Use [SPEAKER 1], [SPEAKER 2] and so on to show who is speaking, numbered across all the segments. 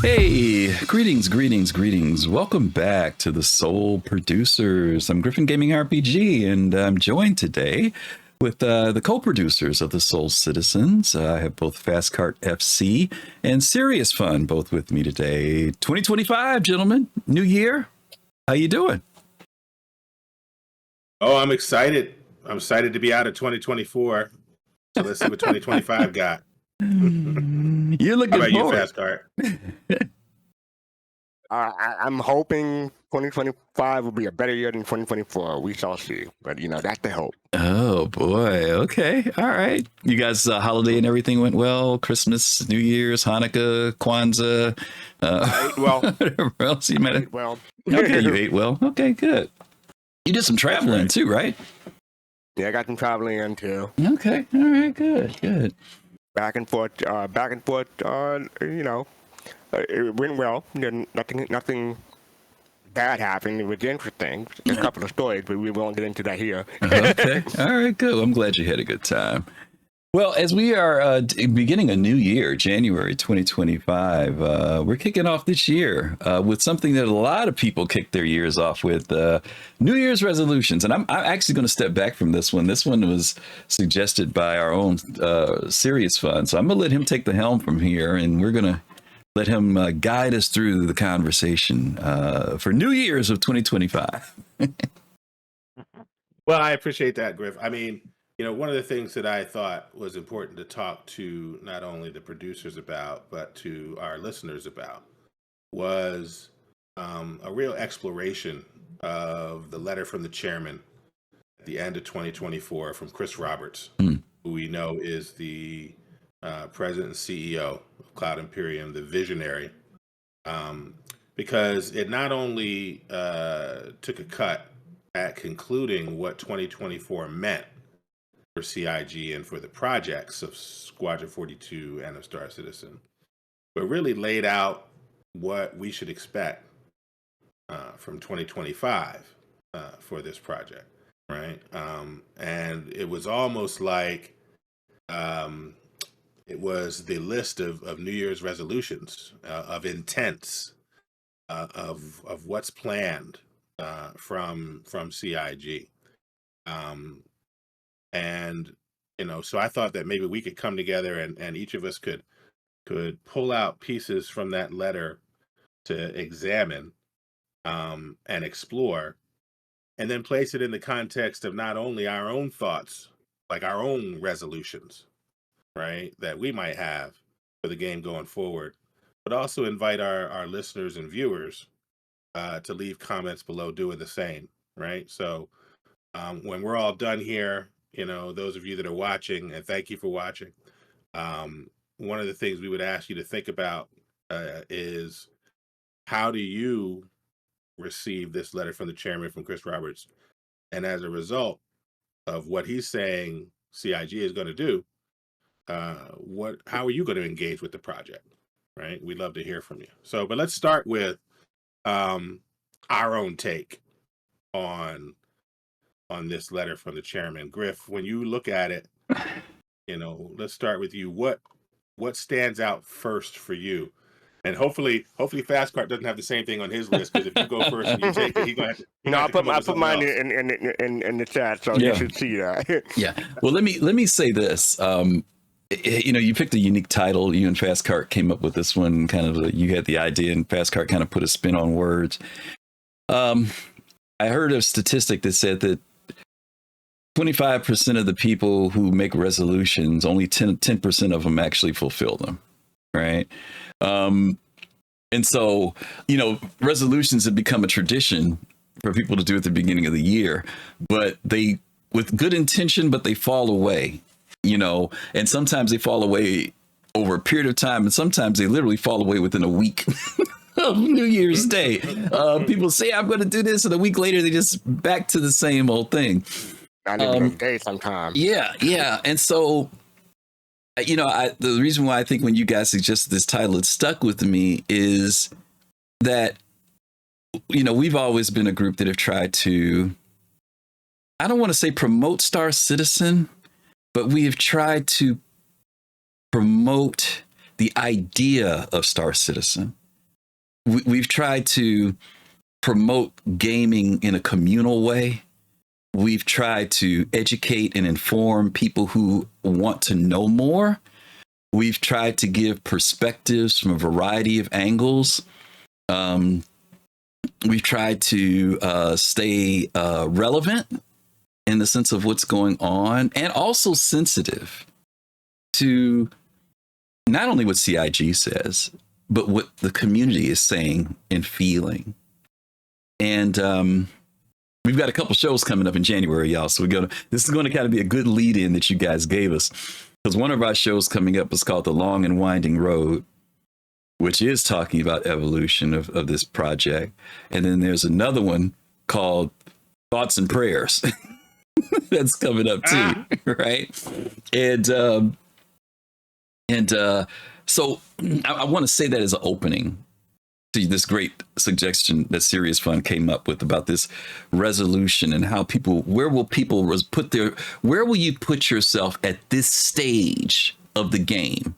[SPEAKER 1] Hey, greetings. Welcome back to the Soul Producers. I'm GriffinGamingRPG, and I'm joined today with the co-producers of the Soul Citizens. I have both fastcart FC and SerriousFun both with me today. 2025, gentlemen, new year. How you doing?
[SPEAKER 2] Oh, I'm excited. I'm excited to be out of 2024. So let's see what 2025 got.
[SPEAKER 1] You're looking
[SPEAKER 2] How about
[SPEAKER 1] forward.
[SPEAKER 2] you, fastcart?
[SPEAKER 3] I'm hoping 2025 will be a better year than 2024. We shall see. But, that's the hope.
[SPEAKER 1] Oh, boy. Okay. All right. You guys, holiday and everything went well? Christmas, New Year's, Hanukkah, Kwanzaa?
[SPEAKER 3] I ate well.
[SPEAKER 1] Whatever else you might have.
[SPEAKER 3] Well.
[SPEAKER 1] Okay, you ate well. Okay, good. You did some traveling too, right?
[SPEAKER 3] Yeah, I got some traveling in too.
[SPEAKER 1] Okay. All right. Good.
[SPEAKER 3] Back and forth. It went well. Nothing bad happened. It was interesting. A couple of stories, but we won't get into that here.
[SPEAKER 1] Okay. All right, good. I'm glad you had a good time. Well, as we are beginning a new year, January 2025, we're kicking off this year with something that a lot of people kick their years off with, New Year's resolutions. And I'm actually going to step back from this one. This one was suggested by our own SerriousFun. So I'm going to let him take the helm from here, and we're going to let him guide us through the conversation for New Year's of 2025.
[SPEAKER 2] Well, I appreciate that, Griff. I mean, one of the things that I thought was important to talk to not only the producers about, but to our listeners about was a real exploration of the letter from the chairman at the end of 2024 from Chris Roberts, who we know is the president and CEO of Cloud Imperium, the visionary, because it not only took a cut at concluding what 2024 meant for CIG and for the projects of Squadron 42 and of Star Citizen, but really laid out what we should expect from 2025 for this project, right? And it was almost like it was the list of New Year's resolutions, of intents, of what's planned from CIG. And, so I thought that maybe we could come together and each of us could pull out pieces from that letter to examine and explore, and then place it in the context of not only our own thoughts, like our own resolutions, right, that we might have for the game going forward, but also invite our listeners and viewers to leave comments below doing the same, right? So when we're all done here, those of you that are watching, and thank you for watching, one of the things we would ask you to think about is, how do you receive this letter from the chairman, from Chris Roberts? And as a result of what he's saying CIG is going to do, how are you going to engage with the project, right? We'd love to hear from you. So, but let's start with our own take on this letter from the chairman. Griff, when you look at it, let's start with you. What stands out first for you? And hopefully fastcart doesn't have the same thing on his list, because if you go first and you take it, he's going to have to
[SPEAKER 3] I put mine in the chat, so you should see that.
[SPEAKER 1] Yeah. Well, let me say this. You picked a unique title. You and fastcart came up with this one. You had the idea, and fastcart kind of put a spin on words. I heard a statistic that said that 25% of the people who make resolutions, only 10% of them actually fulfill them, right? And so, resolutions have become a tradition for people to do at the beginning of the year, but they, with good intention, but they fall away, and sometimes they fall away over a period of time, and sometimes they literally fall away within a week of New Year's Day. People say, I'm going to do this, and a week later, they just back to the same old thing.
[SPEAKER 3] Not even a day sometimes.
[SPEAKER 1] Yeah. And so, the reason why I think when you guys suggested this title, it stuck with me, is that we've always been a group that have tried to, I don't want to say promote Star Citizen, but we have tried to promote the idea of Star Citizen. We've tried to promote gaming in a communal way. We've tried to educate and inform people who want to know more. We've tried to give perspectives from a variety of angles. We've tried to stay relevant in the sense of what's going on, and also sensitive to not only what CIG says, but what the community is saying and feeling. And we've got a couple shows coming up in January, y'all. So this is going to kind of be a good lead in that you guys gave us, because one of our shows coming up is called The Long and Winding Road, which is talking about evolution of this project. And then there's another one called Thoughts and Prayers that's coming up too, right? And so I want to say that as an opening to this great suggestion that SerriousFun came up with about this resolution and how where will you put yourself at this stage of the game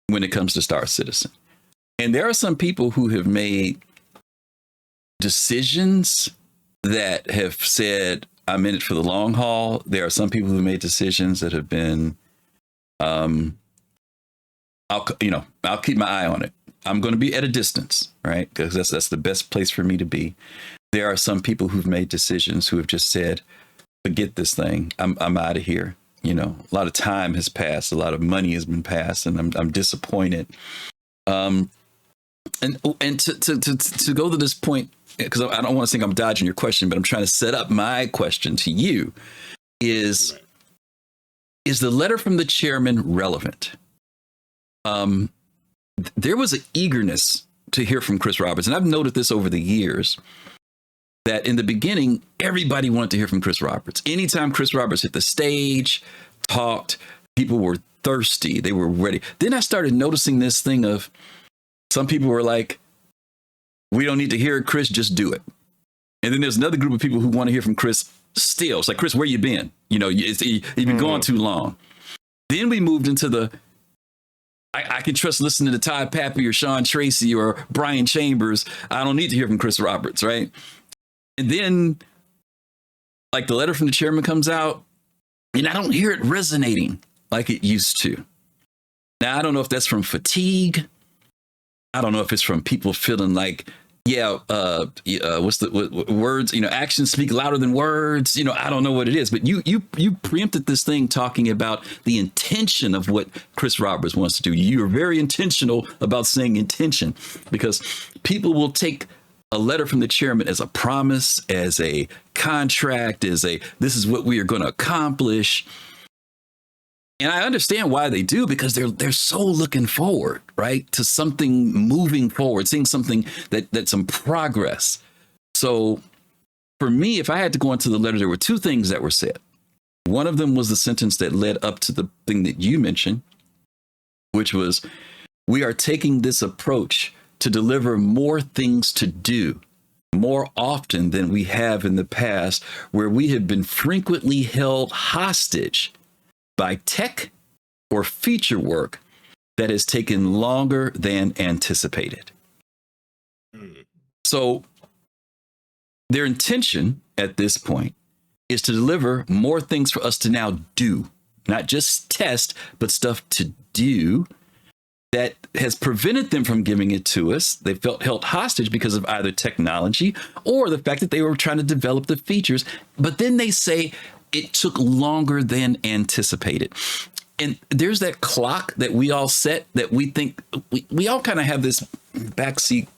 [SPEAKER 1] when it comes to Star Citizen? And there are some people who have made decisions that have said, I'm in it for the long haul. There are some people who made decisions that have been, I'll keep my eye on it. I'm going to be at a distance, right? Because that's the best place for me to be. There are some people who've made decisions who have just said, forget this thing. I'm out of here. A lot of time has passed. A lot of money has been passed, and I'm disappointed. And to go to this point, because I don't want to think I'm dodging your question, but I'm trying to set up my question to you. Is the letter from the chairman relevant? There was an eagerness to hear from Chris Roberts. And I've noted this over the years, that in the beginning, everybody wanted to hear from Chris Roberts. Anytime Chris Roberts hit the stage, talked, people were thirsty. They were ready. Then I started noticing this thing of some people were like, we don't need to hear it, Chris, just do it. And then there's another group of people who want to hear from Chris still. It's like, Chris, where you been? You've been gone too long. Then we moved into I can trust listening to Todd Pappy or Sean Tracy or Brian Chambers. I don't need to hear from Chris Roberts, right? And then, like, the letter from the chairman comes out, and I don't hear it resonating like it used to. Now, I don't know if that's from fatigue. I don't know if it's from people feeling like, what's the words? Actions speak louder than words. I don't know what it is, but you preempted this thing talking about the intention of what Chris Roberts wants to do. You are very intentional about saying intention, because people will take a letter from the chairman as a promise, as a contract, this is what we are going to accomplish. And I understand why they do, because they're so looking forward, right, to something moving forward, seeing something that's some progress. So for me, if I had to go into the letter, there were two things that were said. One of them was the sentence that led up to the thing that you mentioned, which was, we are taking this approach to deliver more things to do more often than we have in the past, where we have been frequently held hostage by tech or feature work that has taken longer than anticipated. So their intention at this point is to deliver more things for us to now do, not just test, but stuff to do that has prevented them from giving it to us. They felt held hostage because of either technology or the fact that they were trying to develop the features. But then they say, it took longer than anticipated. And there's that clock that we all set, that we think we all kind of have this backseat,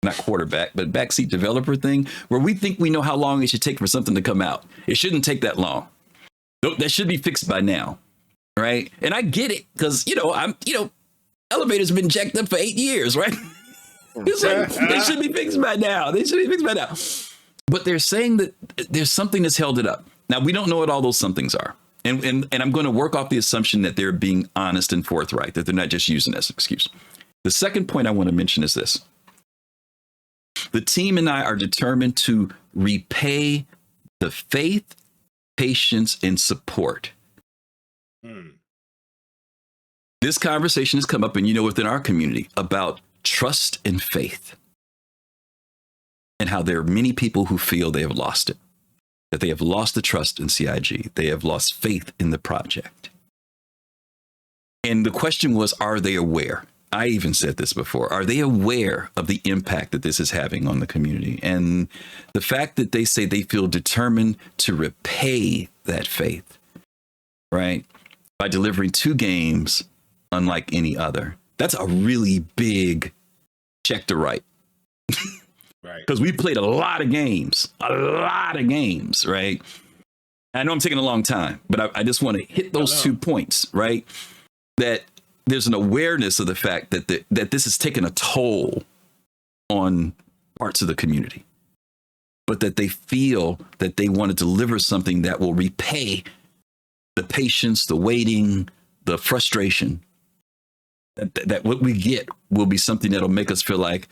[SPEAKER 1] not quarterback, but backseat developer thing, where we think we know how long it should take for something to come out. It shouldn't take that long. That should be fixed by now. Right. And I get it, because, elevators have been jacked up for 8 years. Right. It's like, they should be fixed by now. But they're saying that there's something that's held it up. Now, we don't know what all those somethings are. And I'm going to work off the assumption that they're being honest and forthright, that they're not just using this excuse. The second point I want to mention is this. The team and I are determined to repay the faith, patience, and support. This conversation has come up, and within our community about trust and faith, and how there are many people who feel they have lost it, that they have lost the trust in CIG. They have lost faith in the project. And the question was, are they aware? I even said this before. Are they aware of the impact that this is having on the community? And the fact that they say they feel determined to repay that faith, right, by delivering 2 games unlike any other. That's a really big check to write.
[SPEAKER 2] Right.
[SPEAKER 1] Because we played a lot of games, right? I know I'm taking a long time, but I just want to hit those 2 points, right? That there's an awareness of the fact that that this has taken a toll on parts of the community, but that they feel that they want to deliver something that will repay the patience, the waiting, the frustration. That what we get will be something that'll make us feel like,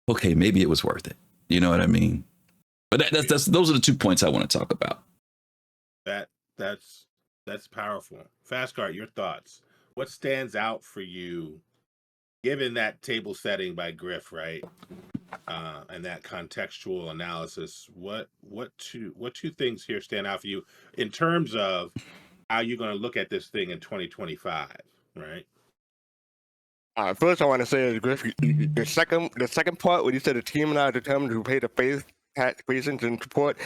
[SPEAKER 1] okay, maybe it was worth it. You know what I mean? But those are the 2 points I want to talk about.
[SPEAKER 2] That's powerful. Fastcart, your thoughts. What stands out for you, given that table setting by Griff, right? And that contextual analysis. What two things here stand out for you in terms of how you're going to look at this thing in 2025, right?
[SPEAKER 3] First, I want to say is Griff, the second part when you said the team and I are determined to pay the faith, patience, and support.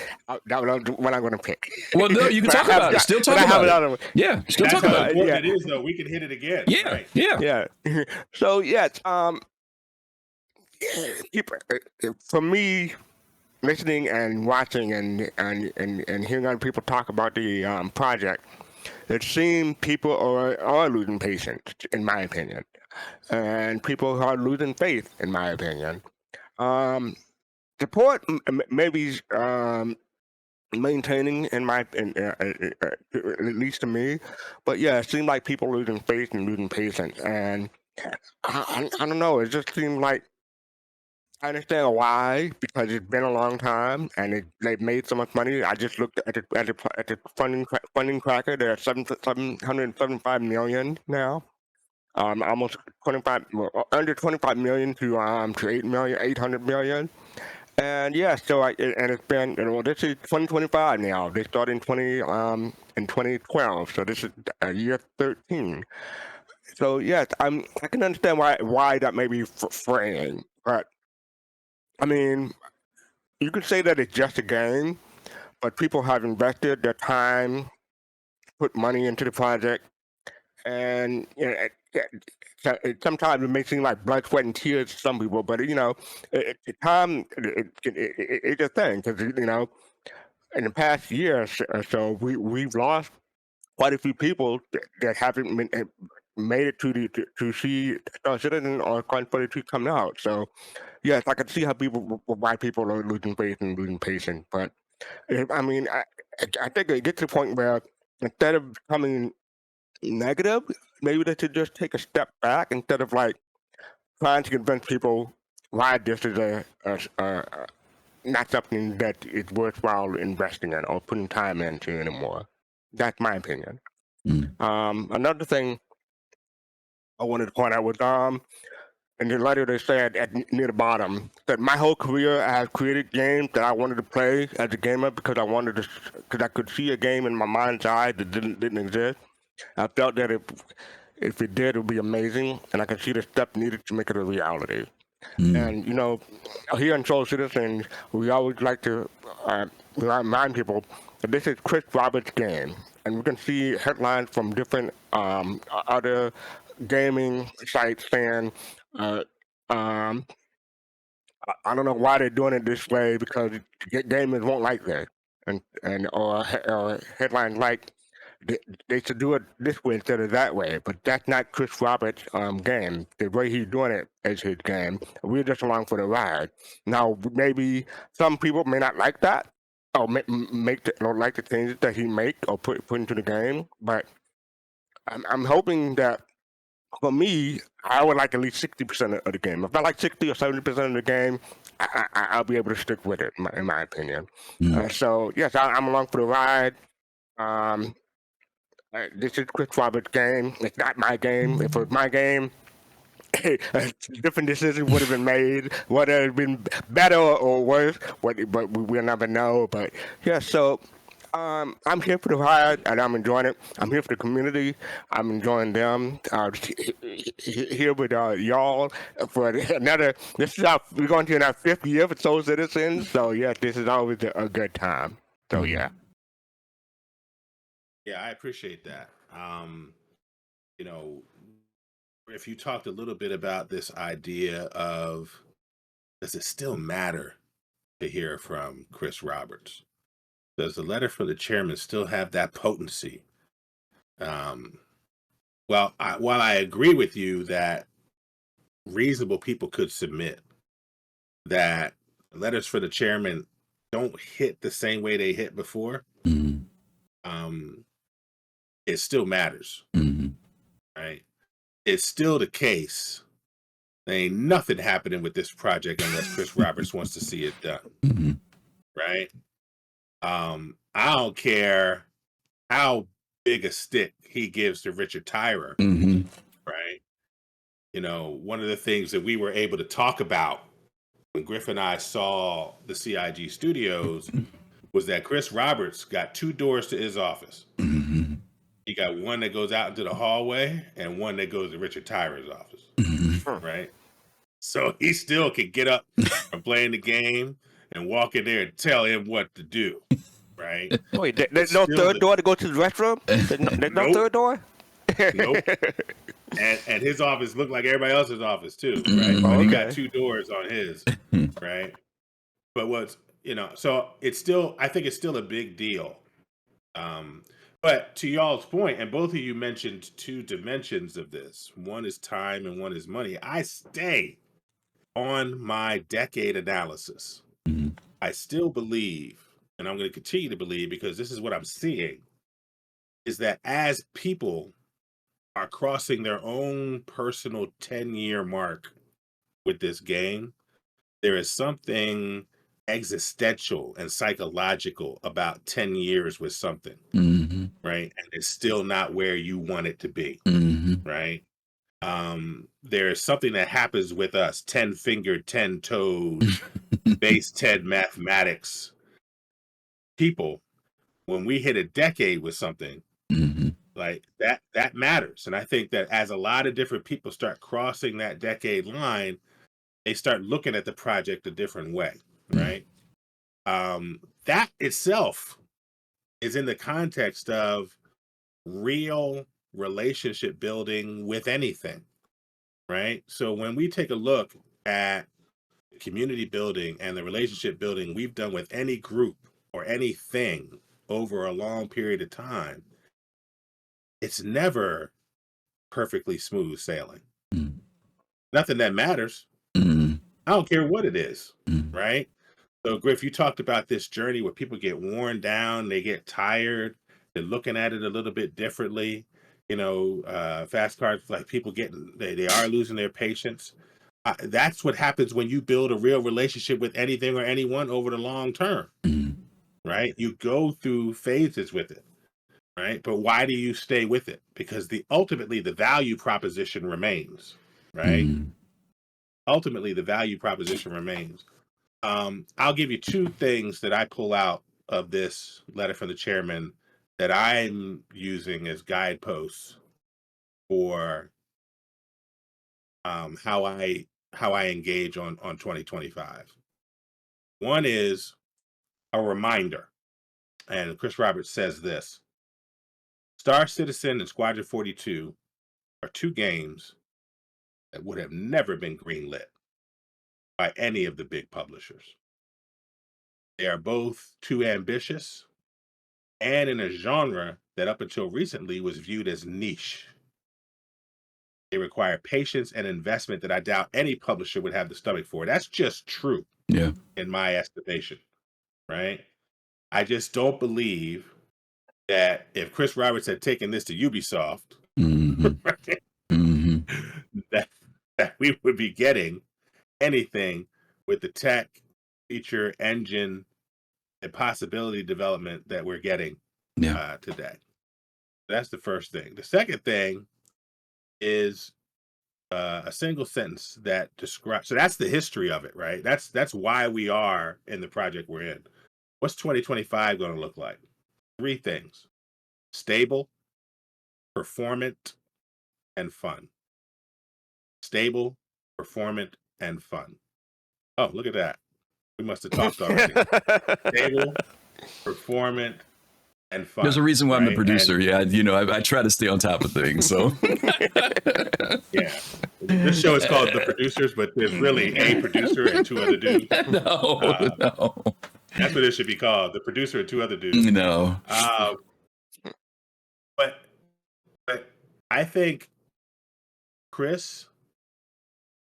[SPEAKER 3] That was what I'm going to pick.
[SPEAKER 1] Well, no, you can talk about it. Still talk about it. Yeah, still talk about it.
[SPEAKER 2] That's how important it is, though. We can hit it again.
[SPEAKER 1] Yeah,
[SPEAKER 2] right?
[SPEAKER 1] yeah.
[SPEAKER 3] So people, for me, listening and watching and hearing other people talk about the project, it seems people are losing patience, in my opinion, and people are losing faith, in my opinion. Support maybe maintaining at least to me, but yeah, it seemed like people losing faith and losing patience, and I don't know. It just seemed like I understand why, because it's been a long time and they've made so much money. I just looked at the funding tracker. They're at 775 million now. Almost 25, under 25 million to 800 million. And yeah, so and it's been, this is 2025 now. They started in 2012, so this is year 13. So yes, I can understand why that may be fraying, but I mean, you could say that it's just a game, but people have invested their time, put money into the project, and sometimes it may seem like blood, sweat, and tears to some people, but time it's a thing because in the past year or so we've lost quite a few people that haven't made it to see Star Citizen or Cloud Imperium coming out. So yes, I can see how why people are losing faith and losing patience, but I mean, I think it gets to the point where instead of becoming negative, maybe they should just take a step back instead of like trying to convince people why this is not something that is worthwhile investing in or putting time into anymore. That's my opinion. Another thing I wanted to point out was in the letter they said near the bottom that my whole career I have created games that I wanted to play as a gamer because I could see a game in my mind's eye that didn't exist. I felt that if it did, it would be amazing, and I could see the steps needed to make it a reality. And here in Soul Citizen, we always like to remind people that this is Chris Roberts' game, and we can see headlines from different other gaming sites saying, I don't know why they're doing it this way because gamers won't like that, or headlines like they should do it this way instead of that way. But that's not Chris Roberts' game. The way he's doing it is his game. We're just along for the ride. Now, maybe some people may not like that, or don't like the changes that he make or put into the game. But I'm hoping that for me, I would like at least 60% of the game. If I like 60 or 70% of the game, I'll be able to stick with it, in my opinion.
[SPEAKER 1] Mm.
[SPEAKER 3] So yes, I'm along for the ride. This is Chris Roberts' game. It's not my game. If it was my game, a different decision would have been made. Whether it had been better or worse, but we'll never know. But yeah, so I'm here for the ride, and I'm enjoying it. I'm here for the community. I'm enjoying them. Here with y'all for another. We're going to our 5th year for Soul Citizens. So yeah, this is always a good time. So yeah.
[SPEAKER 2] Yeah, I appreciate that. If you talked a little bit about this idea of, does it still matter to hear from Chris Roberts? Does the letter from the chairman still have that potency? While I agree with you that reasonable people could submit that letters for the chairman don't hit the same way they hit before, it still matters, right? It's still the case. There ain't nothing happening with this project unless Chris Roberts wants to see it done, right? I don't care how big a stick he gives to Richard Tyrer, right? One of the things that we were able to talk about when Griff and I saw the CIG studios was that Chris Roberts got 2 doors to his office. He got one that goes out into the hallway and one that goes to Richard Tyrer's office, right? So he still can get up from playing the game and walk in there and tell him what to do, right?
[SPEAKER 3] Wait, there's no third door to go to the restroom? There's no third door?
[SPEAKER 2] Nope. And his office looked like everybody else's office too, right? But he got 2 doors on his, right? But so I think it's still a big deal. But to y'all's point, and both of you mentioned 2 dimensions of this. One is time and one is money. I stay on my decade analysis. I still believe, and I'm going to continue to believe because this is what I'm seeing, is that as people are crossing their own personal 10-year mark with this game, there is something existential and psychological about 10 years with something, right? And it's still not where you want it to be, right? There's something that happens with us, 10-fingered, 10-toed, base 10 mathematics people, when we hit a decade with something, like that matters. And I think that as a lot of different people start crossing that decade line, they start looking at the project a different way, right? That itself is in the context of real relationship building with anything, right? So when we take a look at community building and the relationship building we've done with any group or anything over a long period of time, it's never perfectly smooth sailing. Nothing that matters. I don't care what it is, right? So Griff, you talked about this journey where people get worn down, they get tired, they're looking at it a little bit differently. fastcart, like people they are losing their patience. That's what happens when you build a real relationship with anything or anyone over the long term, right? You go through phases with it, right? But why do you stay with it? Because ultimately the value proposition remains, right? Ultimately the value proposition remains. I'll give you 2 things that I pull out of this letter from the chairman that I'm using as guideposts for how I engage on 2025. One is a reminder, and Chris Roberts says this: Star Citizen and Squadron 42 are 2 games that would have never been greenlit by any of the big publishers. They are both too ambitious and in a genre that up until recently was viewed as niche. They require patience and investment that I doubt any publisher would have the stomach for. That's just true, in my estimation, right? I just don't believe that if Chris Roberts had taken this to Ubisoft, right, that we would be getting anything with the tech, feature, engine, and possibility development that we're getting today. That's the first thing. The second thing is a single sentence that describes. So that's the history of it, right? That's why we are in the project we're in. What's 2025 going to look like? 3 things: stable, performant, and fun. Stable, performant, and fun. Oh, look at that. We must have talked already. Stable, performant, and fun.
[SPEAKER 1] There's a reason why I'm the
[SPEAKER 2] right?
[SPEAKER 1] producer.
[SPEAKER 2] And,
[SPEAKER 1] I try to stay on top of things. So
[SPEAKER 2] yeah, this show is called The Producers, but there's really a producer and 2 other dudes.
[SPEAKER 1] No.
[SPEAKER 2] That's what it should be called: The Producer and 2 other dudes.
[SPEAKER 1] No.
[SPEAKER 2] But I think Chris,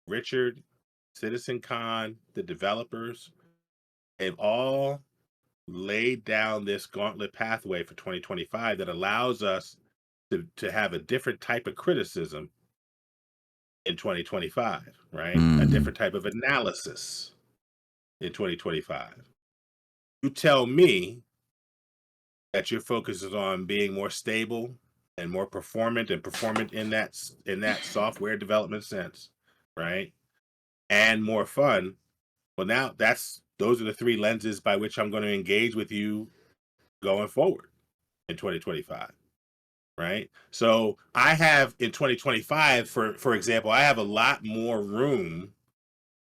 [SPEAKER 2] Richard, Citizen Con, the developers, they've all laid down this gauntlet pathway for 2025 that allows us to have a different type of criticism in 2025, right? A different type of analysis in 2025. You tell me that your focus is on being more stable and more performant in that software development sense, right? And more fun. Well, now those are the 3 lenses by which I'm going to engage with you going forward in 2025, right? So I have in 2025, for example, I have a lot more room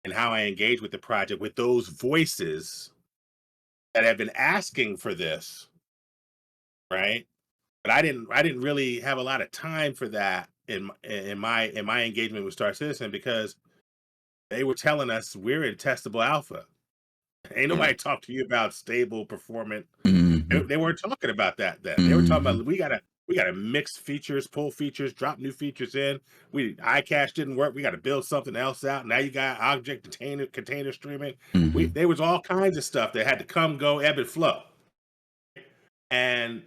[SPEAKER 2] in how I engage with the project with those voices that have been asking for this, right? But I didn't really have a lot of time for that in my engagement with Star Citizen, because they were telling us we're in testable alpha. Ain't nobody talk to you about stable, performant. They weren't talking about that then. They were talking about we gotta mix features, pull features, drop new features in. iCache didn't work. We got to build something else out. Now you got object container streaming. There was all kinds of stuff that had to come, go, ebb and flow. And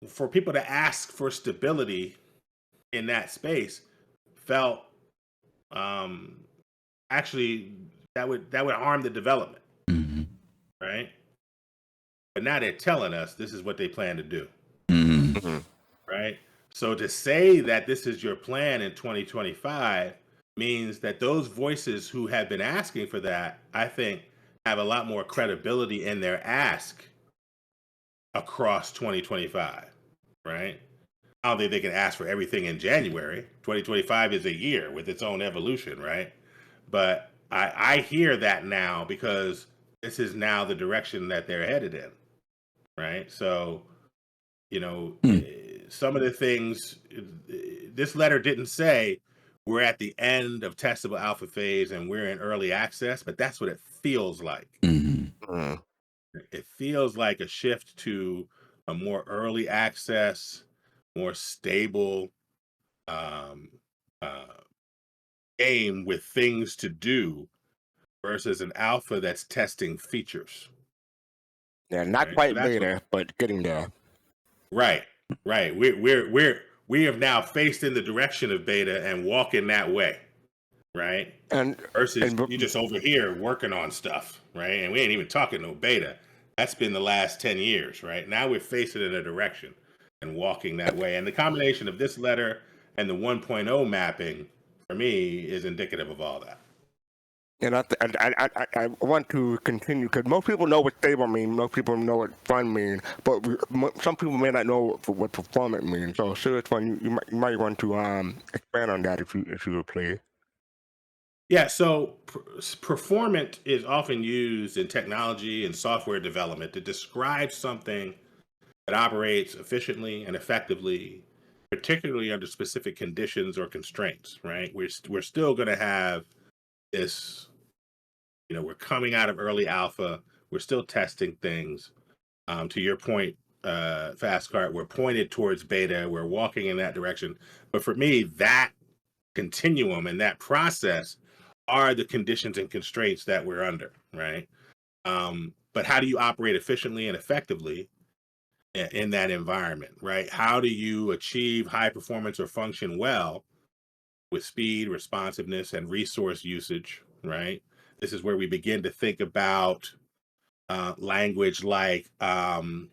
[SPEAKER 2] for people to ask for stability in that space felt actually that would harm the development, right? But now they're telling us this is what they plan to do, right? So to say that this is your plan in 2025 means that those voices who have been asking for that, I think, have a lot more credibility in their ask across 2025, right? I don't think they can ask for everything in January. 2025 is a year with its own evolution, right? But I hear that now because this is now the direction that they're headed in, right? So, some of the things, this letter didn't say we're at the end of testable alpha phase and we're in early access, but that's what it feels like. It feels like a shift to a more early access, more stable game with things to do versus an alpha that's testing features.
[SPEAKER 3] Yeah, not quite beta, but getting there.
[SPEAKER 2] Right. We have now faced in the direction of beta and walking that way, right? Versus you just over here working on stuff, right? And we ain't even talking no beta. That's been the last 10 years, right? Now we're facing in a direction and walking that way. And the combination of this letter and the 1.0 mapping, for me, is indicative of all that.
[SPEAKER 3] And I want to continue because most people know what stable means, most people know what fun means, but some people may not know what performance means. So, SerriousFun, you might want to expand on that if you would please.
[SPEAKER 2] Yeah, so performant is often used in technology and software development to describe something that operates efficiently and effectively, particularly under specific conditions or constraints, right? We're still going to have this, we're coming out of early alpha. We're still testing things. To your point, fastcart, we're pointed towards beta. We're walking in that direction. But for me, that continuum and that process are the conditions and constraints that we're under, right? But how do you operate efficiently and effectively in that environment, right? How do you achieve high performance or function well with speed, responsiveness, and resource usage, right? this is where we begin to think about language like, when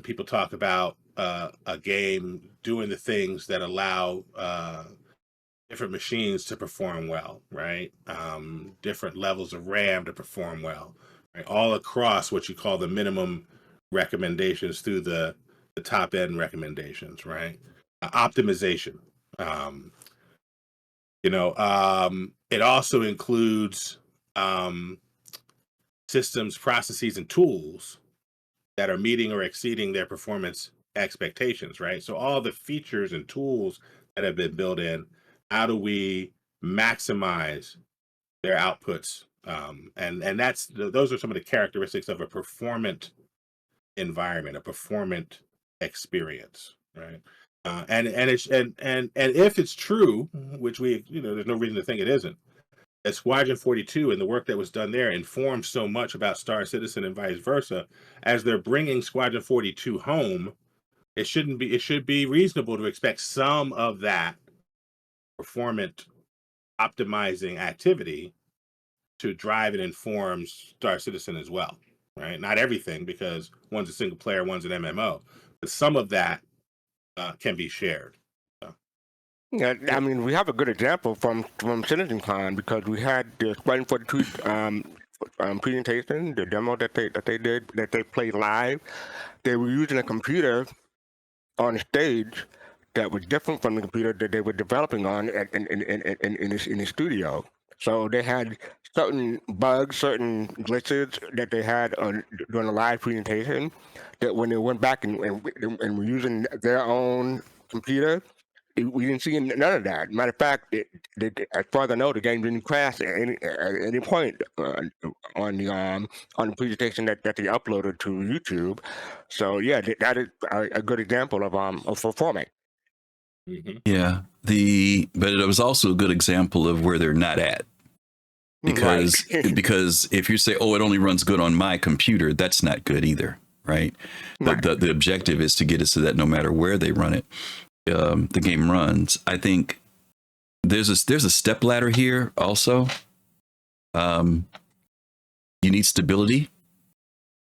[SPEAKER 2] people talk about a game doing the things that allow different machines to perform well, right? Different levels of RAM to perform well, right? All across what you call the minimum recommendations through the top end recommendations, right? Optimization. It also includes systems, processes, and tools that are meeting or exceeding their performance expectations, right? So all the features and tools that have been built in, how do we maximize their outputs? And those are some of the characteristics of a performant environment, a performant experience, right? And if it's true, which there's no reason to think it isn't, that Squadron 42 and the work that was done there informed so much about Star Citizen and vice versa. As they're bringing Squadron 42 home, it should be reasonable to expect some of that performant optimizing activity to drive and inform Star Citizen as well, right? Not everything, because one's a single player, one's an MMO, but some of that can be shared.
[SPEAKER 3] Yeah, I mean, we have a good example from CitizenCon, because we had the Squadron 42 presentation, the demo that they played live. They were using a computer on stage that was different from the computer that they were developing on in the studio. So they had certain bugs, certain glitches that they had during the live presentation, that when they went back and were using their own computer, we didn't see none of that. Matter of fact, as far as I know, the game didn't crash at any point on the presentation that they uploaded to YouTube. So yeah, that is a good example of performing.
[SPEAKER 2] Mm-hmm.
[SPEAKER 1] Yeah, but it was also a good example of where they're not at. Because because if you say, oh, it only runs good on my computer, that's not good either, right? The objective is to get us to that no matter where they run it. The game runs. I think there's a step ladder here also. You need stability,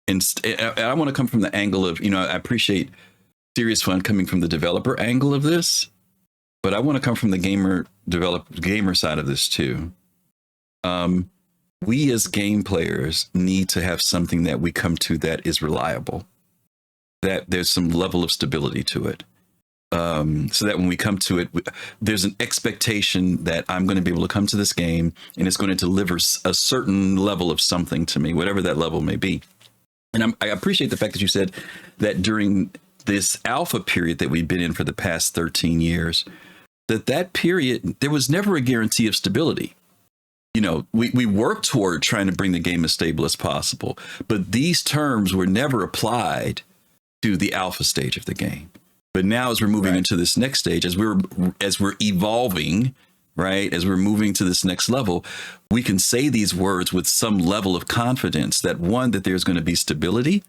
[SPEAKER 1] and I want to come from the angle of, I appreciate SerriousFun coming from the developer angle of this, but I want to come from the gamer side of this too. We as game players need to have something that we come to that is reliable, that there's some level of stability to it. So that when we come to it, there's an expectation that I'm going to be able to come to this game and it's going to deliver a certain level of something to me, whatever that level may be. And I appreciate the fact that you said that during this alpha period that we've been in for the past 13 years, that period, there was never a guarantee of stability. We worked toward trying to bring the game as stable as possible, but these terms were never applied to the alpha stage of the game. But now, as we're moving into this next stage, as we're evolving, right, as we're moving to this next level, we can say these words with some level of confidence that, one, that there's going to be stability.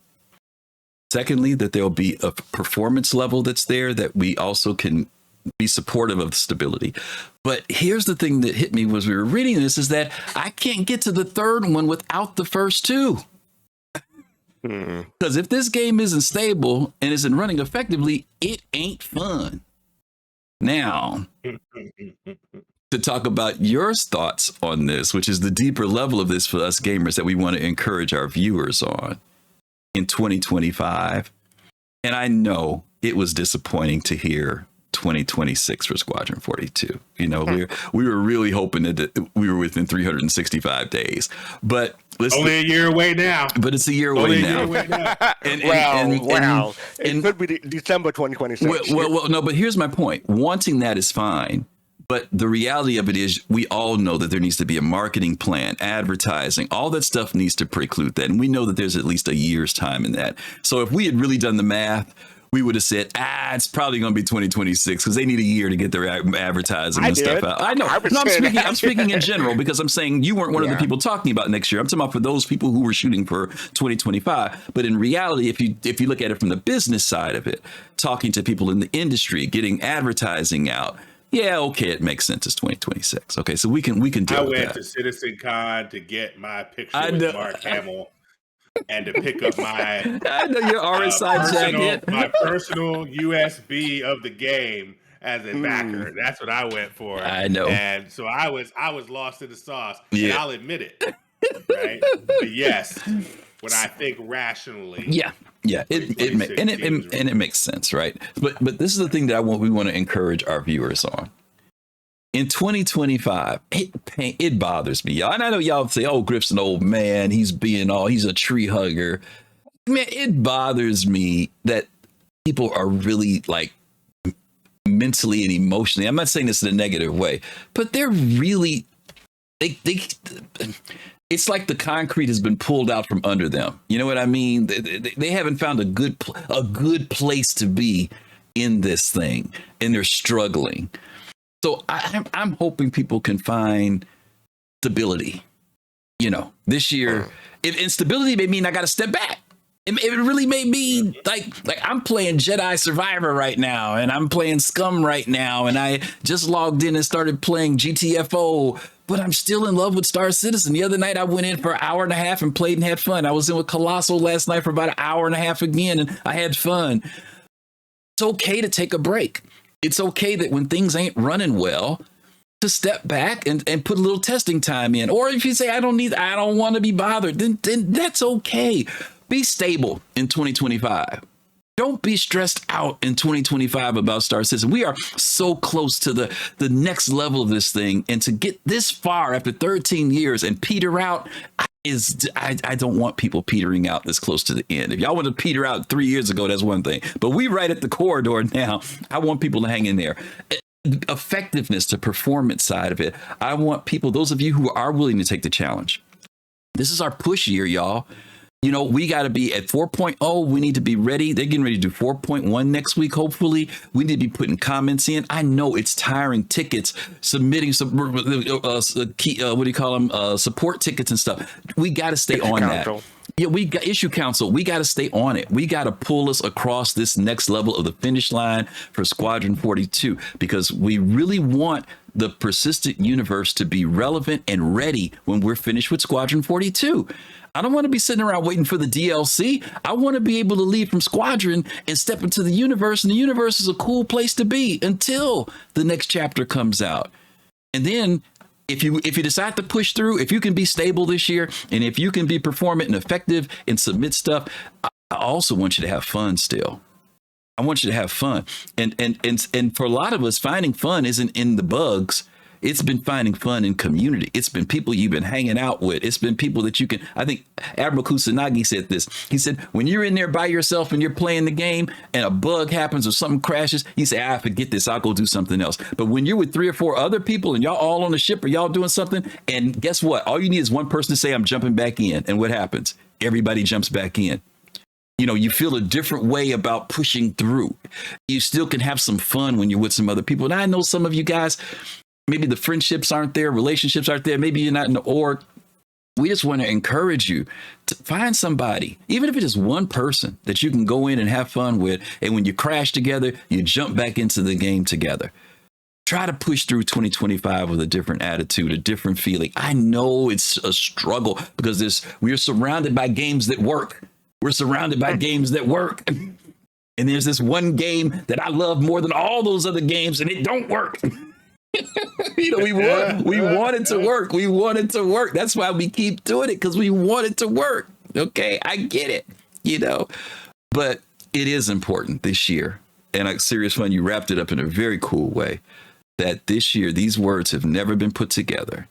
[SPEAKER 1] Secondly, that there'll be a performance level that's there, that we also can be supportive of the stability. But here's the thing that hit me as we were reading this, is that I can't get to the third one without the first two. Because if this game isn't stable and isn't running effectively, it ain't fun. Now, to talk about your thoughts on this, which is the deeper level of this for us gamers that we want to encourage our viewers on in 2025. And I know it was disappointing to hear 2026 for Squadron 42. We were really hoping that we were within 365 days, but
[SPEAKER 2] only a year away now.
[SPEAKER 1] But it's a year away now.
[SPEAKER 3] It could be December 2026.
[SPEAKER 1] Well, no, but here's my point. Wanting that is fine. But the reality of it is, we all know that there needs to be a marketing plan, advertising, all that stuff needs to preclude that. And we know that there's at least a year's time in that. So if we had really done the math, we would have said, it's probably going to be 2026 because they need a year to get their advertising and stuff out. I know. I'm speaking in general, because I'm saying you weren't one of the people talking about next year. I'm talking about for those people who were shooting for 2025. But in reality, if you look at it from the business side of it, talking to people in the industry, getting advertising out, yeah, okay, it makes sense. It's 2026. Okay, so we can deal
[SPEAKER 2] I
[SPEAKER 1] with
[SPEAKER 2] went
[SPEAKER 1] that.
[SPEAKER 2] to CitizenCon to get my picture
[SPEAKER 1] I
[SPEAKER 2] with
[SPEAKER 1] know.
[SPEAKER 2] Mark Hamill and to pick up my
[SPEAKER 1] I know your RSI jacket.
[SPEAKER 2] my personal USB of the game as a backer. That's what I went for.
[SPEAKER 1] I know.
[SPEAKER 2] And so I was lost in the sauce, and
[SPEAKER 1] Yeah.
[SPEAKER 2] I'll admit it. Right? But yes, when I think rationally,
[SPEAKER 1] Yeah, it makes sense, right? But this is the thing that we want to encourage our viewers on. In 2025, it bothers me, y'all. And I know y'all say, "Oh, Griff's an old man. He's a tree hugger." Man, it bothers me that people are really like mentally and emotionally. I'm not saying this in a negative way, but they're really it's like the concrete has been pulled out from under them. You know what I mean? They haven't found a good place to be in this thing, and they're struggling. So I'm hoping people can find stability. You know, this year, if instability may mean I got to step back. It really may be like I'm playing Jedi Survivor right now, and I'm playing Scum right now, and I just logged in and started playing GTFO, but I'm still in love with Star Citizen. The other night I went in for an hour and a half and played and had fun. I was in with Colossal last night for about an hour and a half again, and I had fun. It's okay to take a break. It's okay that when things ain't running well, to step back and put a little testing time in. Or if you say, I don't want to be bothered, then that's okay. Be stable in 2025. Don't be stressed out in 2025 about Star Citizen. We are so close to the next level of this thing. And to get this far after 13 years and peter out I don't want people petering out this close to the end. If y'all want to peter out 3 years ago, that's one thing. But we right at the corridor now. I want people to hang in there. Effectiveness, the performance side of it. I want people, those of you who are willing to take the challenge. This is our push year, y'all. You know, we got to be at 4.0. We need to be ready. They're getting ready to do 4.1 next week, hopefully. We need to be putting comments in. I know it's tiring, tickets, submitting some, what do you call them? Support tickets and stuff. We got to stay on that. Yeah, we got issue council. We got to stay on it. We got to pull us across this next level of the finish line for Squadron 42, because we really want the persistent universe to be relevant and ready when we're finished with Squadron 42. I don't want to be sitting around waiting for the DLC. I want to be able to leave from Squadron and step into the universe. And the universe is a cool place to be until the next chapter comes out. And then if you decide to push through, if you can be stable this year, and if you can be performant and effective and submit stuff, I also want you to have fun still. I want you to have fun. And for a lot of us, finding fun isn't in the bugs. It's been finding fun in community. It's been people you've been hanging out with. It's been people that you can, I think Admiral Kusanagi said this. He said, when you're in there by yourself and you're playing the game and a bug happens or something crashes, you say, forget this, I'll go do something else. But when you're with 3 or 4 other people and y'all all on the ship or y'all doing something, and guess what? All you need is one person to say, I'm jumping back in. And what happens? Everybody jumps back in. You know, you feel a different way about pushing through. You still can have some fun when you're with some other people. And I know some of you guys, maybe the friendships aren't there, relationships aren't there. Maybe you're not in the org. We just want to encourage you to find somebody, even if it is one person that you can go in and have fun with. And when you crash together, you jump back into the game together. Try to push through 2025 with a different attitude, a different feeling. I know it's a struggle because we're surrounded by games that work. We're surrounded by games that work. And there's this one game that I love more than all those other games, and it don't work. You know, we want it to work. We want it to work. That's why we keep doing it, because we want it to work. Okay, I get it, you know, but it is important this year. And like Serious Fun, you wrapped it up in a very cool way, that this year, these words have never been put together.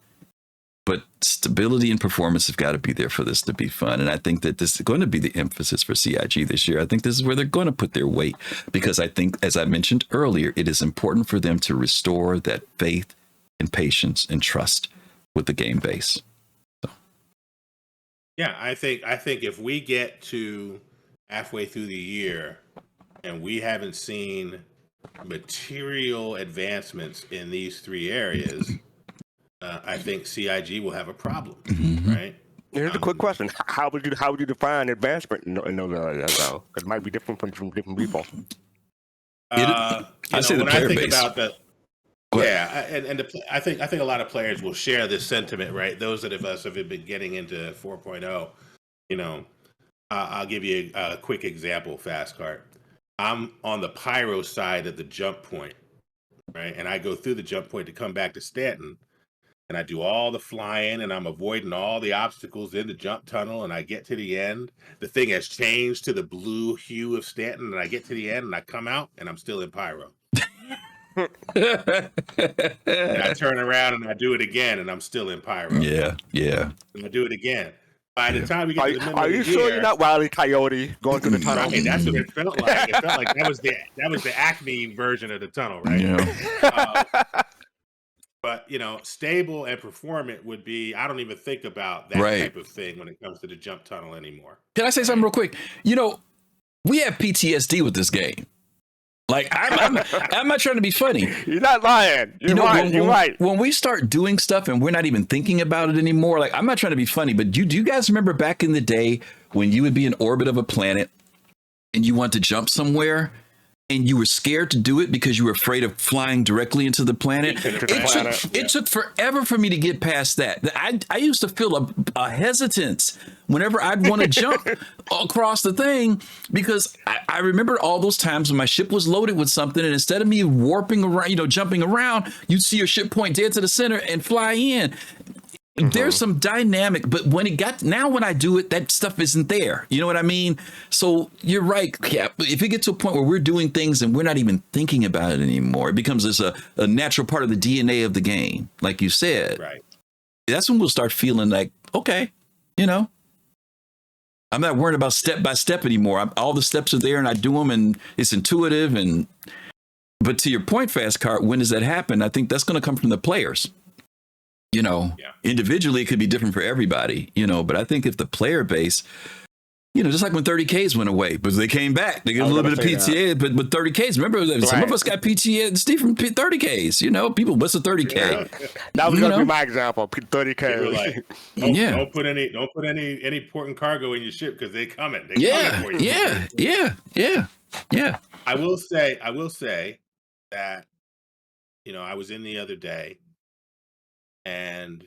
[SPEAKER 1] But stability and performance have got to be there for this to be fun. And I think that this is going to be the emphasis for CIG this year. I think this is where they're going to put their weight, because I think, as I mentioned earlier, it is important for them to restore that faith and patience and trust with the game base. So.
[SPEAKER 2] Yeah, I think if we get to halfway through the year and we haven't seen material advancements in these 3 areas, I think CIG will have a problem, right?
[SPEAKER 3] Here's a quick question: How would you define advancement in those areas? Though, because it might be different from different people.
[SPEAKER 1] I say the player base.
[SPEAKER 2] Go Yeah, I think a lot of players will share this sentiment, right? Those of us have been getting into 4.0, you know, I'll give you a quick example, fastcart. I'm on the pyro side of the jump point, right? And I go through the jump point to come back to Stanton, and I do all the flying, and I'm avoiding all the obstacles in the jump tunnel, and I get to the end. The thing has changed to the blue hue of Stanton, and I get to the end, and I come out, and I'm still in pyro. And I turn around and I do it again, and I'm still in pyro.
[SPEAKER 1] Yeah.
[SPEAKER 2] And I do it again. By the time we get to the middle
[SPEAKER 3] are
[SPEAKER 2] of the
[SPEAKER 3] you
[SPEAKER 2] year,
[SPEAKER 3] sure you're not Wile E. Coyote going through the tunnel?
[SPEAKER 2] right, that's what it felt like. It felt like that was the Acme version of the tunnel, right?
[SPEAKER 1] Yeah.
[SPEAKER 2] But stable and performant would be. I don't even think about that type of thing when it comes to the jump tunnel anymore.
[SPEAKER 1] Can I say something real quick? We have PTSD with this game. Like I'm not trying to be funny.
[SPEAKER 3] You're not lying. You're right.
[SPEAKER 1] When we start doing stuff and we're not even thinking about it anymore, like I'm not trying to be funny, but do you guys remember back in the day when you would be in orbit of a planet and you want to jump somewhere and you were scared to do it because you were afraid of flying directly into the planet? It took forever for me to get past that. I used to feel a hesitance whenever I'd want to jump across the thing, because I remember all those times when my ship was loaded with something, and instead of me warping around, jumping around, you'd see your ship point dead to the center and fly in. There's some dynamic, but when I do it, that stuff isn't there. You know what I mean? So you're right, Cap. If it gets to a point where we're doing things and we're not even thinking about it anymore, it becomes a natural part of the DNA of the game, like you said.
[SPEAKER 2] Right. That's
[SPEAKER 1] when we'll start feeling like, okay, I'm not worried about step by step anymore. All the steps are there and I do them and it's intuitive. But to your point, Fastcart, when does that happen? I think that's going to come from the players. Individually, it could be different for everybody, but I think if the player base, just like when 30Ks went away, but they came back, they get a little bit of PTA, but 30Ks, remember, some of us got PTSD from 30Ks, people, what's a 30K?
[SPEAKER 2] Yeah.
[SPEAKER 3] That was going to be my example, 30K.
[SPEAKER 2] Like, don't put any important cargo in your ship because they're coming. Coming for you.
[SPEAKER 1] Yeah.
[SPEAKER 2] I will say that, I was in the other day, and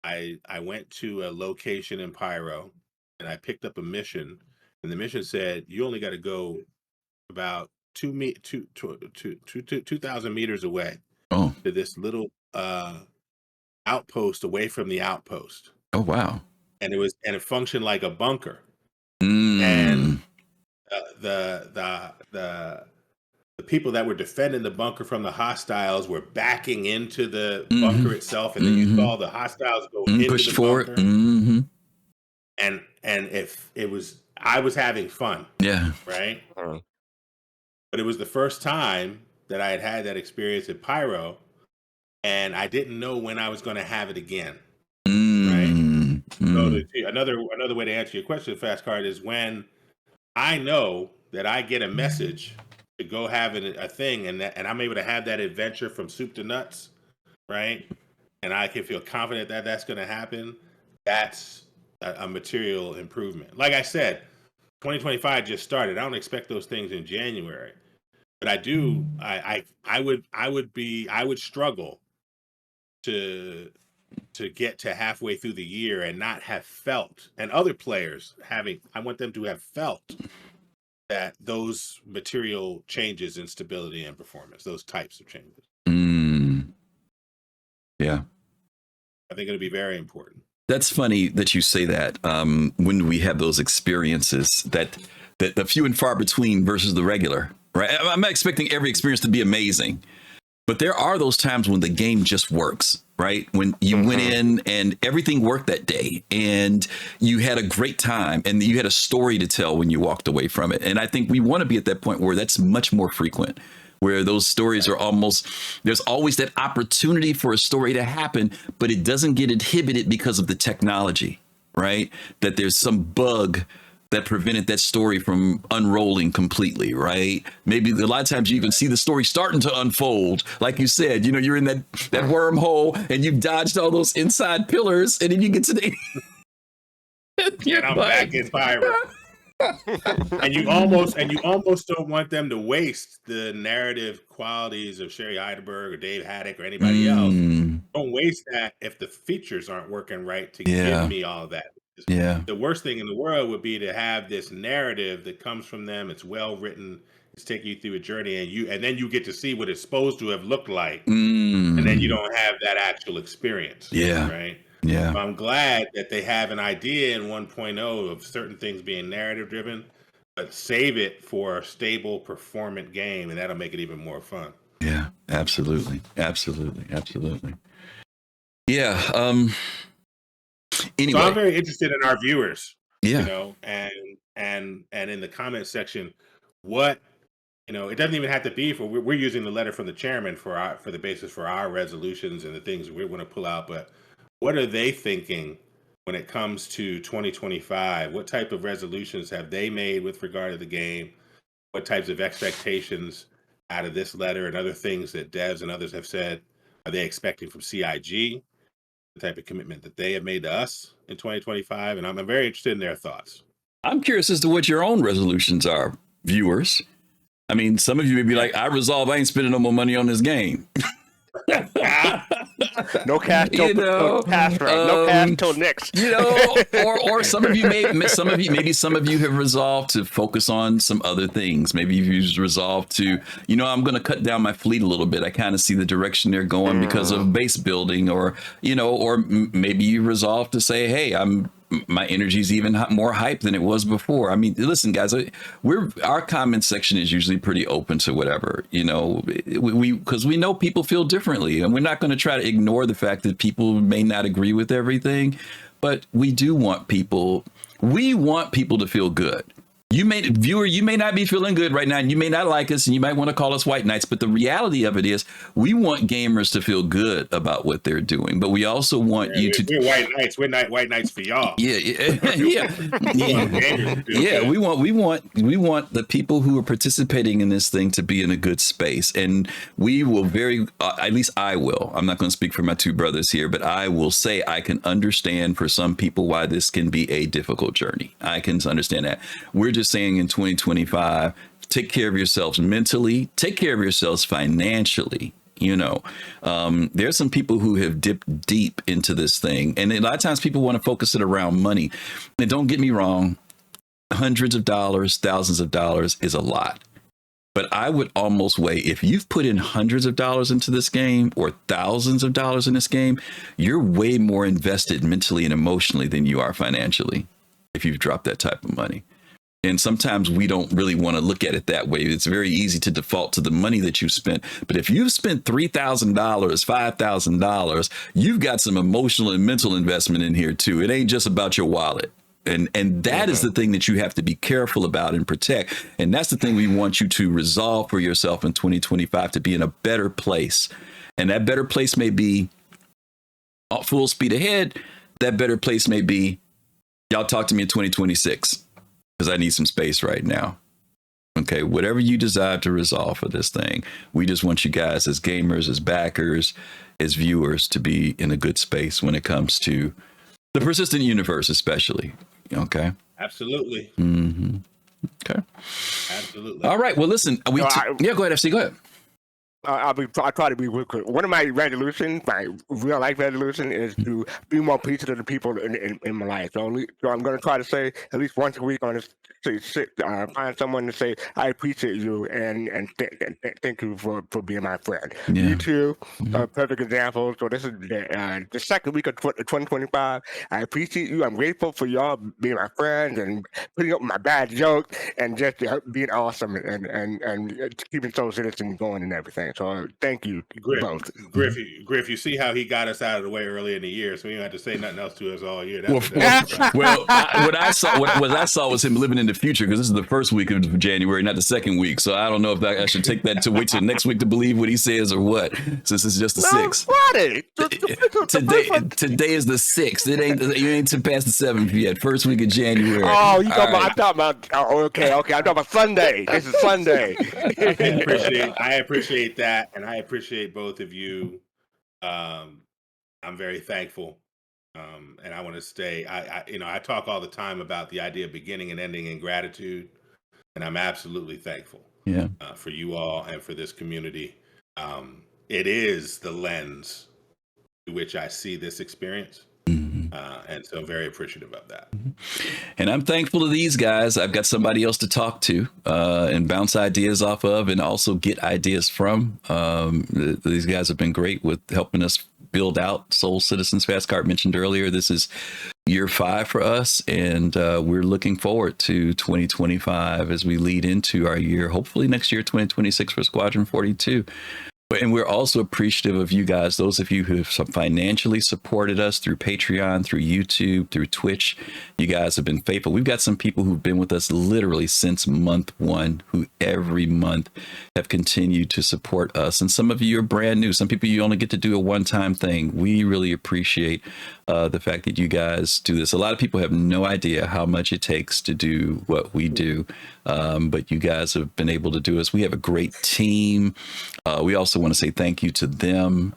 [SPEAKER 2] I went to a location in Pyro, and I picked up a mission, and the mission said you only got to go about 2,000 meters away to this little outpost away from the outpost.
[SPEAKER 1] Oh wow!
[SPEAKER 2] And it functioned like a bunker, and the people that were defending the bunker from the hostiles were backing into the bunker itself, and then you saw the hostiles go into
[SPEAKER 1] push
[SPEAKER 2] the
[SPEAKER 1] forward.
[SPEAKER 2] bunker. And if it was, I was having fun.
[SPEAKER 1] Yeah.
[SPEAKER 2] Right. But it was the first time that I had that experience at Pyro, and I didn't know when I was going to have it again. Right. So another way to answer your question, Fastcart, is when I know that I get a message to go have a thing, and I'm able to have that adventure from soup to nuts, right? And I can feel confident that that's going to happen. That's a material improvement. Like I said, 2025 just started. I don't expect those things in January, but I do. I would struggle to get to halfway through the year and not have felt, and other players having. I want them to have felt that those material changes in stability and performance, those types of changes.
[SPEAKER 1] Yeah.
[SPEAKER 2] I think it'll be very important.
[SPEAKER 1] That's funny that you say that. When we have those experiences that the few and far between versus the regular, right? I'm not expecting every experience to be amazing, but there are those times when the game just works, right? When you went in and everything worked that day and you had a great time and you had a story to tell when you walked away from it. And I think we want to be at that point where that's much more frequent, where those stories are there's always that opportunity for a story to happen, but it doesn't get inhibited because of the technology, right? That there's some bug that prevented that story from unrolling completely, right? Maybe a lot of times you even see the story starting to unfold. Like you said, you're in that wormhole and you've dodged all those inside pillars, and then you get to the
[SPEAKER 2] and I'm back in Pyro. And you almost don't want them to waste the narrative qualities of Sherry Heidelberg or Dave Haddock or anybody else. Don't waste that if the features aren't working right to give me all of that.
[SPEAKER 1] Yeah.
[SPEAKER 2] The worst thing in the world would be to have this narrative that comes from them. It's well written. It's taking you through a journey, and then you get to see what it's supposed to have looked like, and then you don't have that actual experience.
[SPEAKER 1] Yeah.
[SPEAKER 2] Right.
[SPEAKER 1] Yeah.
[SPEAKER 2] So I'm glad that they have an idea in 1.0 of certain things being narrative driven, but save it for a stable, performant game, and that'll make it even more fun.
[SPEAKER 1] Yeah. Absolutely. Yeah. Anyway,
[SPEAKER 2] so I'm very interested in our viewers.
[SPEAKER 1] Yeah.
[SPEAKER 2] You know, and in the comment section, what, you know, it doesn't even have to be for, we're using the letter from the chairman for the basis for our resolutions and the things we're going to pull out, but what are they thinking when it comes to 2025? What type of resolutions have they made with regard to the game? What types of expectations out of this letter and other things that devs and others have said are they expecting from CIG? The type of commitment that they have made to us in 2025, and I'm very interested in their thoughts.
[SPEAKER 1] I'm curious as to what your own resolutions are, viewers. I mean, some of you may be like, I resolve, I ain't spending no more money on this game.
[SPEAKER 3] No cash till no cash till next.
[SPEAKER 1] You know, or some of you have resolved to focus on some other things. Maybe you've resolved to, you know, I'm going to cut down my fleet a little bit. I kind of see the direction they're going because of base building, or, you know, or maybe you resolve to say, hey, my energy is even more hype than it was before. I mean, listen, guys, our comment section is usually pretty open to whatever, you know, because we know people feel differently, and we're not going to try to ignore the fact that people may not agree with everything, but we want people to feel good. You may not be feeling good right now, and you may not like us, and you might want to call us white knights, but the reality of it is we want gamers to feel good about what they're doing, but we also want you to...
[SPEAKER 2] We're white knights. We're not white knights for y'all.
[SPEAKER 1] Yeah. We want the people who are participating in this thing to be in a good space, and we will at least I will. I'm not going to speak for my two brothers here, but I will say I can understand for some people why this can be a difficult journey. I can understand that. We're just saying in 2025, take care of yourselves mentally, take care of yourselves financially. You know, there's some people who have dipped deep into this thing, and a lot of times people want to focus it around money. And don't get me wrong, hundreds of dollars, thousands of dollars is a lot. But I would almost weigh, if you've put in hundreds of dollars into this game or thousands of dollars in this game, you're way more invested mentally and emotionally than you are financially if you've dropped that type of money. And sometimes we don't really want to look at it that way. It's very easy to default to the money that you spent. But if you've spent $3,000, $5,000, you've got some emotional and mental investment in here too. It ain't just about your wallet. And that is the thing that you have to be careful about and protect. And that's the thing we want you to resolve for yourself in 2025, to be in a better place. And that better place may be full speed ahead. That better place may be, y'all talk to me in 2026. Because I need some space right now. Okay, whatever you desire to resolve for this thing, we just want you guys as gamers, as backers, as viewers to be in a good space when it comes to the persistent universe, especially. Okay.
[SPEAKER 2] Absolutely.
[SPEAKER 1] Mm-hmm. Okay.
[SPEAKER 2] Absolutely.
[SPEAKER 1] All right. Well, listen. Go ahead, FC. Go ahead.
[SPEAKER 3] I'll try to be real quick. One of my resolutions, my real life resolution, is to be more appreciative of the people in my life. So I'm going to try to say at least once a week on this, find someone to say, I appreciate you and thank you for being my friend. Yeah. You two are perfect examples. So this is the second week of 2025. I appreciate you. I'm grateful for y'all being my friends and putting up my bad jokes and just being awesome and keeping Soul Citizen going and everything. So thank you, both.
[SPEAKER 2] Griff, you see how he got us out of the way early in the year, so we don't have to say nothing else to us all year.
[SPEAKER 1] What I saw was him living in the future, because this is the first week of January, not the second week. So I don't know if I should take that to wait till next week to believe what he says or what, since it's just the 6th. Today is the 6th. You ain't past the 7th yet. First week of January.
[SPEAKER 3] Oh, you talking about? I'm talking about. Oh, okay. I'm talking about Sunday. This is Sunday.
[SPEAKER 2] I appreciate that, and I appreciate both of you. I'm very thankful And I want to stay. I talk all the time about the idea of beginning and ending in gratitude, and I'm absolutely thankful.
[SPEAKER 1] Yeah.
[SPEAKER 2] For you all and for this community. It is the lens through which I see this experience. And so I'm very appreciative of that.
[SPEAKER 1] And I'm thankful to these guys. I've got somebody else to talk to and bounce ideas off of and also get ideas from. These guys have been great with helping us build out Soul Citizens. Fastcart mentioned earlier, this is year 5 for us, and we're looking forward to 2025 as we lead into our year, hopefully next year, 2026 for Squadron 42. And we're also appreciative of you guys, those of you who have financially supported us through Patreon, through YouTube, through Twitch. You guys have been faithful. We've got some people who've been with us literally since month 1, who every month have continued to support us. And some of you are brand new. Some people, you only get to do a one-time thing. We really appreciate the fact that you guys do this. A lot of people have no idea how much it takes to do what we do. But you guys have been able to do this. We have a great team. We also want to say thank you to them.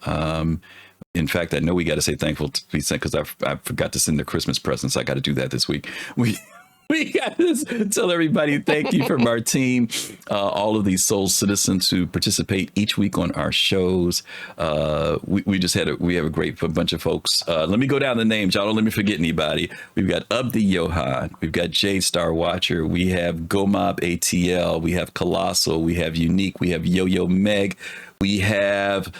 [SPEAKER 1] In fact, I know we got to say thankful to be sent because I forgot to send their Christmas presents. I got to do that this week. We got to tell everybody thank you from our team, all of these Soul Citizens who participate each week on our shows. We have a great bunch of folks. Let me go down the names, y'all. Don't let me forget anybody. We've got Abdi Johan, we've got J Star Watcher, we have Gomob ATL, we have Colossal, we have Unique, we have Yo Yo Meg, we have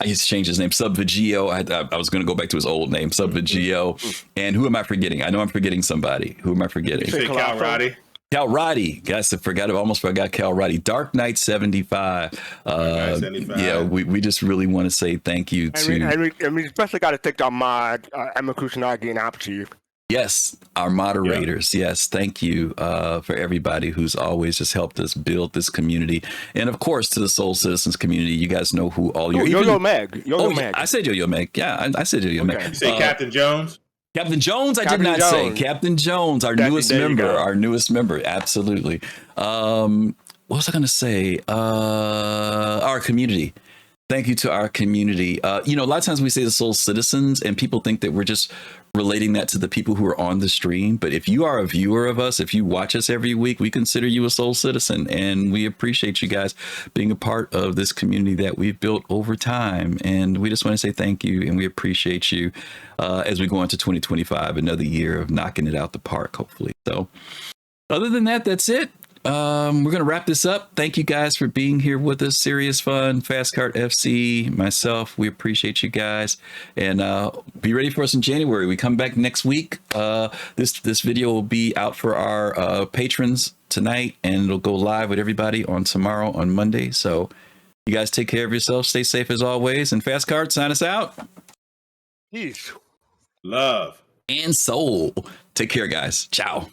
[SPEAKER 1] I used to change his name, Subvigio. I was going to go back to his old name, Subvigio. And who am I forgetting? I know I'm forgetting somebody. Who am I forgetting?
[SPEAKER 2] Cal Roddy.
[SPEAKER 1] Cal Roddy. Guys, almost forgot Cal Roddy. Dark Knight 75. Yeah, we just really want to say thank you to...
[SPEAKER 3] And we especially got to thank our mod, Emma Kusanagi and Apchi.
[SPEAKER 1] Yes, our moderators. Yeah. Yes, thank you for everybody who's always just helped us build this community. And of course, to the Soul Citizens community, you guys know who all your...
[SPEAKER 3] Yo-Yo Meg. Yo-Yo Meg.
[SPEAKER 1] I said Yo-Yo Meg. Yeah, I said Yo-Yo Meg.
[SPEAKER 2] You say Captain Jones?
[SPEAKER 1] Captain Jones, I did not say. Captain Jones, our newest member. Absolutely. What was I going to say? Our community. Thank you to our community. A lot of times we say the Soul Citizens and people think that we're just relating that to the people who are on the stream. But if you are a viewer of us, if you watch us every week, we consider you a Soul Citizen. And we appreciate you guys being a part of this community that we've built over time. And we just want to say thank you. And we appreciate you as we go into 2025, another year of knocking it out the park, hopefully. So other than that, that's it. We're going to wrap this up. Thank you guys for being here with us. SerriousFun, Fastcart FC, myself. We appreciate you guys. And be ready for us in January. We come back next week. This video will be out for our patrons tonight, and it'll go live with everybody on tomorrow on Monday. So you guys take care of yourselves. Stay safe as always. And Fastcart, sign us out.
[SPEAKER 3] Peace.
[SPEAKER 2] Love.
[SPEAKER 1] And soul. Take care, guys. Ciao.